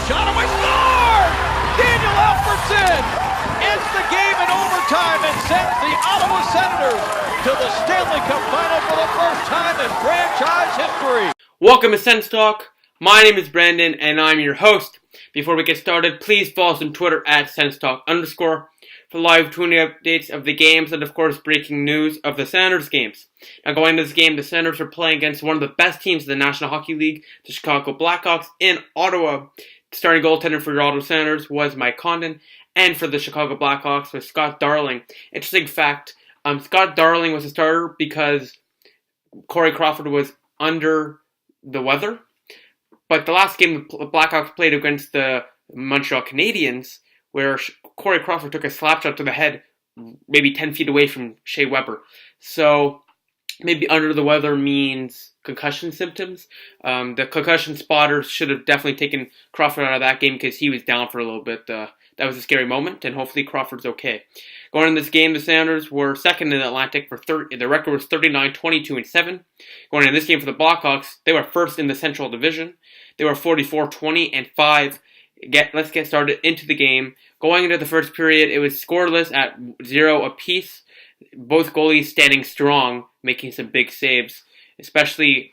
shot away, score! Daniel Alfredsson ends the game in overtime and sends the Ottawa Senators to the Stanley Cup Final for the first time in franchise history. Welcome to SENS Talk. My name is Brandon and I'm your host. Before we get started, please follow us on Twitter at SENSTalk_ for live tuning updates of the games and of course breaking news of the Senators games. Now going into this game, the Senators are playing against one of the best teams in the National Hockey League, the Chicago Blackhawks in Ottawa. The starting goaltender for your Ottawa Senators was Mike Condon, and for the Chicago Blackhawks was Scott Darling. Interesting fact, Scott Darling was a starter because Corey Crawford was under the weather. But the last game the Blackhawks played against the Montreal Canadiens, where Corey Crawford took a slap shot to the head maybe 10 feet away from Shea Weber. So maybe under the weather means concussion symptoms. The concussion spotters should have definitely taken Crawford out of that game because he was down for a little bit. That was a scary moment, and hopefully Crawford's okay. Going in this game, the Senators were second in the Atlantic. The record was 39-22-7. Going in this game for the Blackhawks, they were first in the Central Division. They were 44-20-5. Let's get started into the game. Going into the first period, it was scoreless at 0 apiece. Both goalies standing strong, making some big saves, especially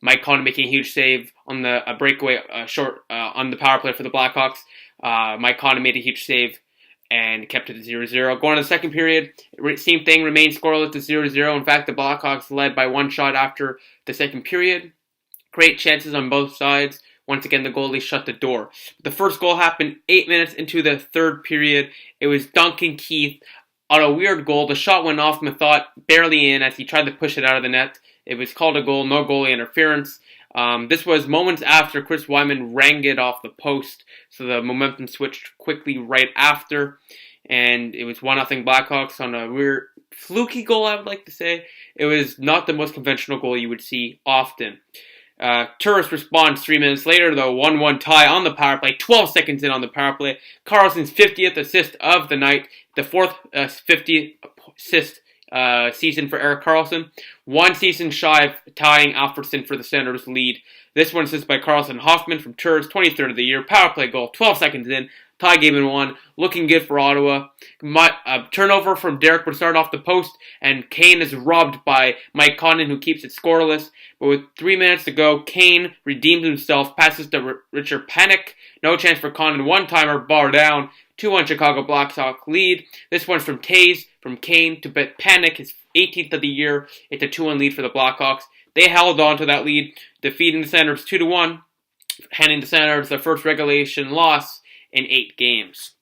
Mike Condon making a huge save on a breakaway short on the power play for the Blackhawks. Mike Condon made a huge save and kept it at 0-0. Going to the second period, same thing, remained scoreless at 0-0. In fact, the Blackhawks led by one shot after the second period. Great chances on both sides. Once again, the goalie shut the door. The first goal happened 8 minutes into the third period. It was Duncan Keith on a weird goal. The shot went off Mathot barely in as he tried to push it out of the net. It was called a goal, no goalie interference. This was moments after Chris Wyman rang it off the post, so the momentum switched quickly right after, and it was 1-0 Blackhawks on a weird, fluky goal, I would like to say. It was not the most conventional goal you would see often. Turris responds 3 minutes later, though, 1-1 tie on the power play, 12 seconds in on the power play. Carlson's 50th assist of the night, the fourth 50th assist season for Erik Karlsson. One season shy of tying Alfredsson for the Senators' lead. This one assist by Karlsson Hoffman from Turris, 23rd of the year. Power play goal, 12 seconds in. Tie game in one. Looking good for Ottawa. Turnover from Derek Brassard off the post, and Kane is robbed by Mike Condon, who keeps it scoreless. But with 3 minutes to go, Kane redeems himself, passes to Richard Panik. No chance for Condon. One-timer, bar down. 2-1 Chicago Blackhawks lead. This one's from Taze, from Kane to Panik, his 18th of the year. It's a 2-1 lead for the Blackhawks. They held on to that lead, defeating the Senators 2-1, handing the Senators their first regulation loss in 8 games.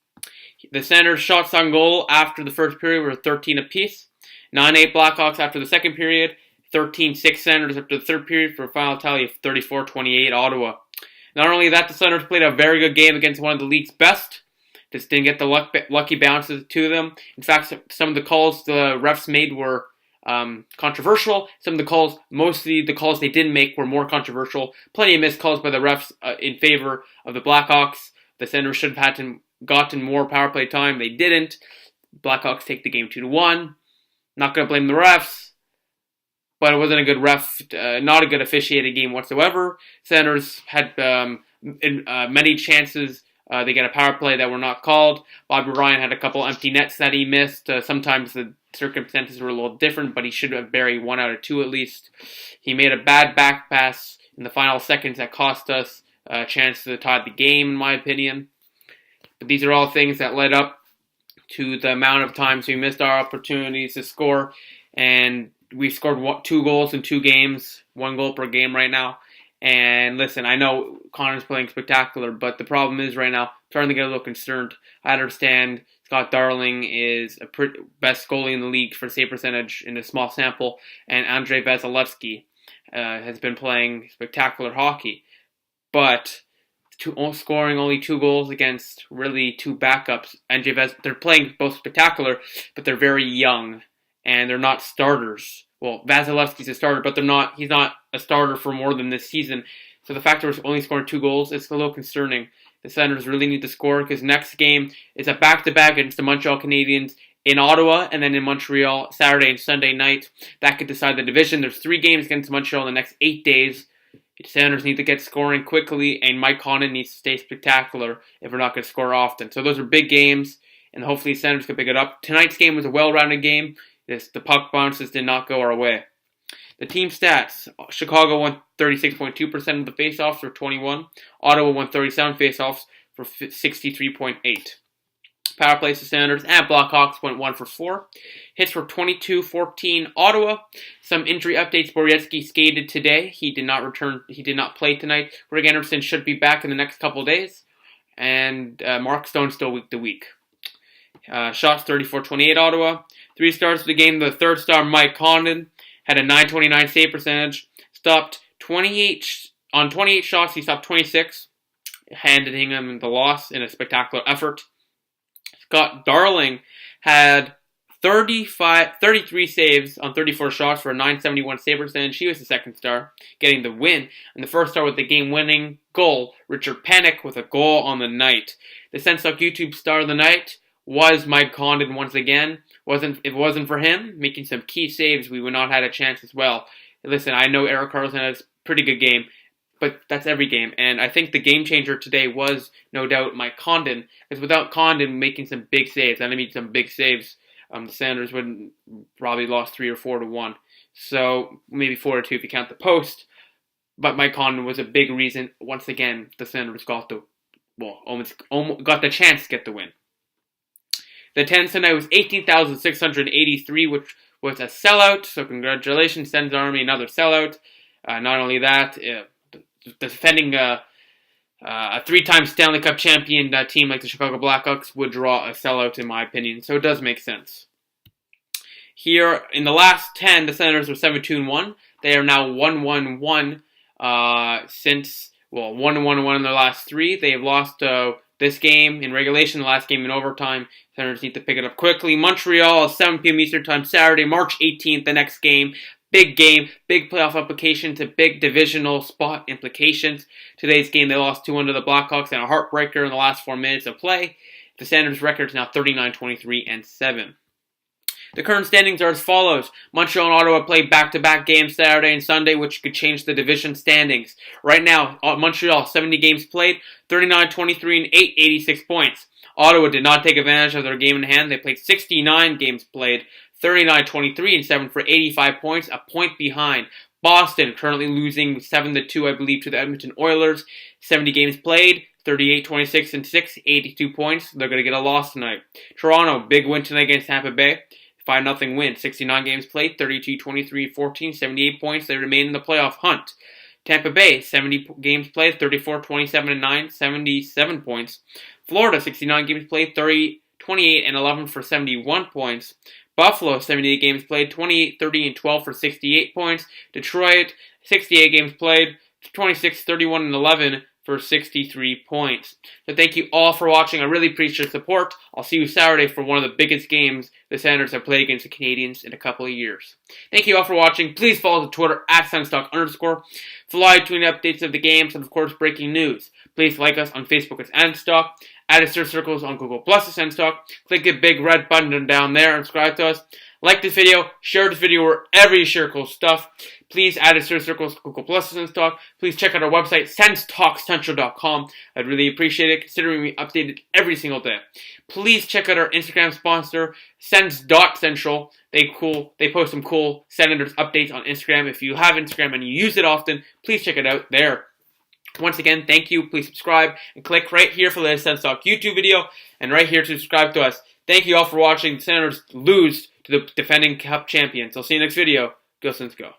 The Senators' shots on goal after the first period were 13 apiece. 9-8 Blackhawks after the second period. 13-6 Senators after the third period for a final tally of 34-28 Ottawa. Not only that, the Senators played a very good game against one of the league's best. Just didn't get the lucky bounces to them. In fact, some of the calls the refs made were controversial. Some of the calls, mostly the calls they didn't make, were more controversial. Plenty of missed calls by the refs in favor of the Blackhawks. The Senators should have gotten more power play time. They didn't. Blackhawks take the game 2-1. Not going to blame the refs, but it wasn't a good not a good officiated game whatsoever. Senators had many chances. They get a power play that were not called. Bobby Ryan had a couple empty nets that he missed. Sometimes the circumstances were a little different, but he should have buried 1 out of 2 at least. He made a bad back pass in the final seconds that cost us a chance to tie the game, in my opinion. But these are all things that led up to the amount of times we missed our opportunities to score. And we scored 2 goals in 2 games, 1 goal per game right now. And listen, I know Connor's playing spectacular, but the problem is right now, I'm starting to get a little concerned. I understand Scott Darling is a best goalie in the league for save percentage in a small sample, and Andrei Vasilevsky has been playing spectacular hockey. But scoring only 2 goals against really 2 backups, they're playing both spectacular, but they're very young, and they're not starters. Well, Vasilevsky's a starter, but he's not a starter for more than this season. So the fact that we're only scoring 2 goals is a little concerning. The Senators really need to score because next game is a back-to-back against the Montreal Canadiens in Ottawa and then in Montreal Saturday and Sunday night. That could decide the division. There's 3 games against Montreal in the next 8 days. The Senators need to get scoring quickly, and Mike Condon needs to stay spectacular if we're not going to score often. So those are big games, and hopefully the Senators can pick it up. Tonight's game was a well-rounded game. The puck bounces did not go our way. The team stats: Chicago won 36.2% of the faceoffs for 21. Ottawa won 37 faceoffs for 63.8. Power plays, the Senators and Blackhawks went 1 for 4. Hits were 22-14 Ottawa. Some injury updates: Borietzky skated today. He did not return. He did not play tonight. Greg Anderson should be back in the next couple of days. And Mark Stone still week to week. Shots 34-28 Ottawa. 3 stars for the game. The third star, Mike Condon, had a .929 save percentage. Stopped 28 shots. He stopped 26, handing him the loss in a spectacular effort. Scott Darling had 33 saves on 34 shots for a .971 save percentage. He was the second star, getting the win. And the first star with the game-winning goal, Richard Panik, with a goal on the night. The SENS YouTube star of the night was Mike Condon once again. If it wasn't for him making some key saves, we would not have had a chance as well. Listen, I know Erik Karlsson has a pretty good game, but that's every game. And I think the game changer today was, no doubt, Mike Condon. Because without Condon making some big saves, and I mean some big saves, the Senators would probably lost 3 or 4 to 1. So maybe 4 to 2 if you count the post. But Mike Condon was a big almost got the chance to get the win. The attendance tonight was 18,683, which was a sellout. So congratulations, Sens Army, another sellout. Not only that, defending a 3-time Stanley Cup champion team like the Chicago Blackhawks would draw a sellout, in my opinion. So it does make sense. Here, in the last 10, the Senators were 7-2-1. They are now 1-1-1 1-1-1 in their last 3. They have lost this game in regulation, the last game in overtime. Senators need to pick it up quickly. Montreal, 7 p.m. Eastern Time, Saturday, March 18th, the next game. Big game, big playoff implications, big divisional spot implications. Today's game, they lost 2-1 to the Blackhawks and a heartbreaker in the last 4 minutes of play. The Senators' record is now 39-23-7. The current standings are as follows. Montreal and Ottawa play back-to-back games Saturday and Sunday, which could change the division standings. Right now, Montreal, 70 games played, 39-23-8, 86 points. Ottawa did not take advantage of their game in hand. They played 69 games played, 39-23-7 for 85 points, a point behind. Boston currently losing 7-2, I believe, to the Edmonton Oilers. 70 games played, 38-26-6, 82 points. They're going to get a loss tonight. Toronto, big win tonight against Tampa Bay. 5-0 win. 69 games played, 32-23-14, 78 points. They remain in the playoff hunt. Tampa Bay, 70 games played, 34-27-9, 77 points. Florida, 69 games played, 28-11 for 71 points. Buffalo, 78 games played, 28-30-12 for 68 points. Detroit, 68 games played, 26-31-11 for 63 points. So thank you all for watching. I really appreciate your support. I'll see you Saturday for one of the biggest games the Senators have played against the Canadiens in a couple of years. Thank you all for watching. Please follow the Twitter @SensTalk_. For live tweeting updates of the games and, of course, breaking news. Please like us on Facebook as SensTalk. Add us to circles on Google Plus as SensTalk. Click the big red button down there and subscribe to us. Like this video, share this video wherever you share cool stuff. Please add us to circles Google Plus as SensTalk. Please check out our website, SensTalkCentral.com. I'd really appreciate it, considering we update it every single day. Please check out our Instagram sponsor, Sens.Central. They post some cool Senators updates on Instagram. If you have Instagram and you use it often, please check it out there. Once again, thank you. Please subscribe and click right here for the latest Sens Talk YouTube video and right here to subscribe to us. Thank you all for watching. The Senators lose to the defending Cup champions. I'll see you next video. Go Sens, go.